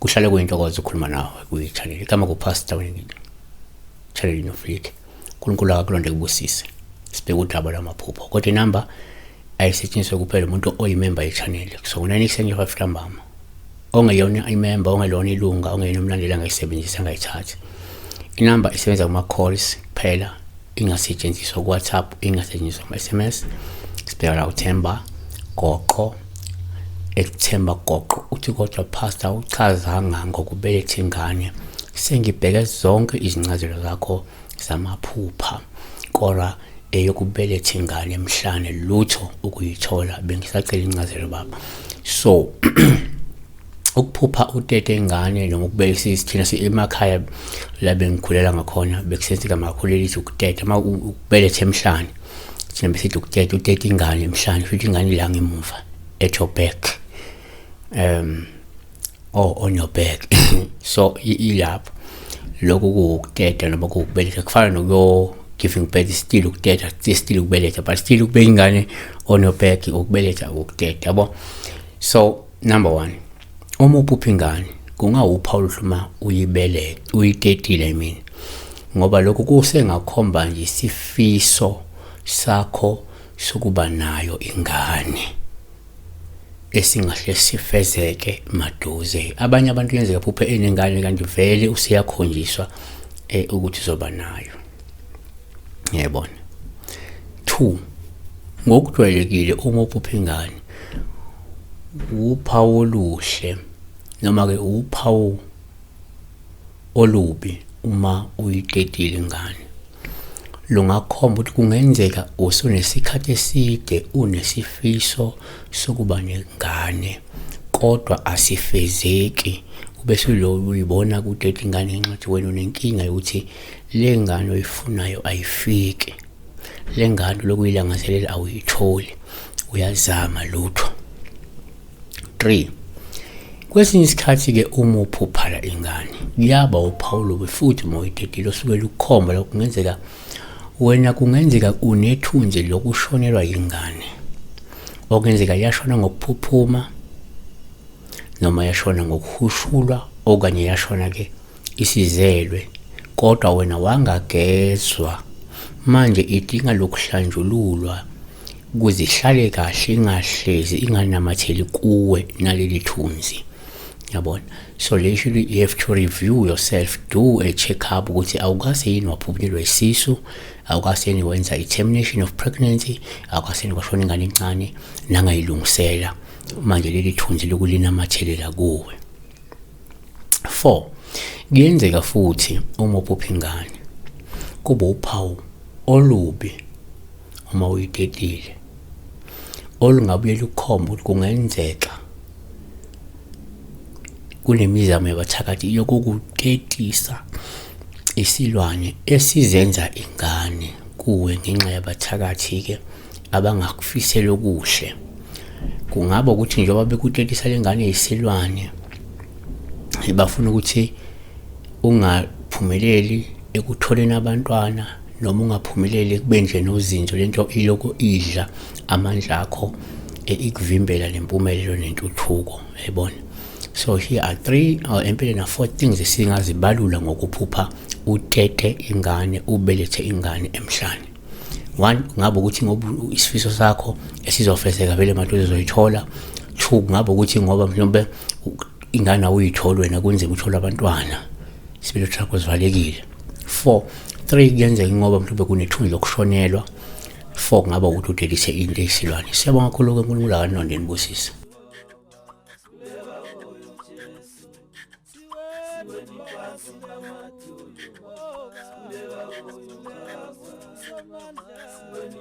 Kuhlale kuyintokozo ukukhuluma nawe kwi-channel igama kupastor channel inofleet. uNkulunkulu akakulonde kubusise. Sibheka udaba lwamaphupho kodwa inamba ayisetshenziswe kuphela umuntu oyimember ye-channel. So 9675 ntambama ongeyona imember, ongelona ilunga, ongeyona umlandeli angayisebenzisa angayithathi. Inamba isebenza kuma-calls kuphela, ingasetshenziswa ku-WhatsApp, ingasetshenziswa kuma-SMS. Sibheka la uThemba Goqo. Ekuthemba Goqo uthi kodwa pastor uchazanga ngokubeletha ingane. Sengibheke zonke izincazelo zakho zamaphupha, kodwa eyokubeletha ingane emhlane lutho ukuyithola. Bengisacela incazelo baba. So ukuphupha utete ingane noma ukubelisa isithina emakhaya la bengikhulela ngakhona bekusenzeka makhulela ithi ukutete uma ukubeletha emhlane thina besithi ukutete utete ingane emhlane futhi ingane la ngemuva at your back or on your back. So ilapho lokho kukutete noma kubeletha kufana nokuyo giving birth, still ukuteta, still ukubeletha, but still ukubeka ingane on your back ukubeletha ukuteta yabo. So number 1, uma uphupha ingane kungawupha oluhluma uyitetile mina, ngoba lokho kusengakhomba nje isifiso sakho sokuba nayo ingane esingahle sifezeke maduze. Abanye abantu yenzeka phuphe enengane kanti vele usiyakhonjiswa ukuthi uzoba nayo. Ngiyabona. 2, ngokujwayelekile uma uphupha ingane uphawu oluhle noma ke uphawu olubi uma uyitetile ingane. Lungakhomba ukuthi kungenzeka usunesikhathi eside unesifiso sokuba nengane kodwa asifezeki, ubese lo uyibona kutete ingane enxathi wena unenkinga yokuthi le ngane oyifunayo ayifiki, le ngane lokuyilangazelela awuyitholi, uyazama lutho. 3, kwesinye isikhathi ke uma uphupha la ingane kuyaba uPaulo futhi uma uyitetile osuke lukhomba lokho kungenzeka wena kungenzeka unethunzi lokushonelwa ingane, okungenzeka yashona ngokuphuphuma noma yashona ngokuhushulwa okanye yashona ke isizelwe, kodwa wena wangagezwa. Manje idinga lokuhlanjululwa ukuze ihlale kahle, ingahlezi inganamatheli kuwe naleli thunzi. Yabona. So literally you have to review yourself, do a check-up ukuthi awukase yini waphuphelwa isisu, awukase yini wenza i-termination of pregnancy, awukase yini kwashona ingane encane nangayilungisela manje leli thunzi lokulinamathelela kuwe. 4, kuyenzeka futhi uma uphupha ingane kuba uphawu olubi uma uyitetile olungabuye lukhomba ukuthi kungenzeka kunemizamo yabathakathi yokukutetisa isilwane esizenza ingane kuwe ngenxa yabathakathi ke abangakufisela okuhle. Kungaba ukuthi njengoba bekutetisa lengane yisilwane bafuna ukuthi ungaphumeleli ekutholeni abantwana noma ungaphumeleli ekubenzeni nozinzo, lento iloko idla amandla akho ikuvimbela lempumelelo nentuthuko, yabona. So here are 3 or empeleni 4 things esingazibalula ngokuphupha utete ingane, ubelethe ingane emhlane. 1, ngabe ukuthi ngoba isifiso sakho esizofezeka vele maduze uzoyithola. 2, ngabe ukuthi ngoba mhlawumbe ingane awuyithola wena kunzima uthola abantwana, isibilo sakho sivalekile. 4, 3, kuyenzeka ngoba mhlawumbe kunethunzi lokushonelwa. 4, ngabe ukuthi udelise into eyisilwane. Siyabonga kakhulu uNkulunkulu akanonde nibusise. When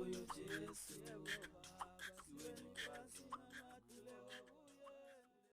you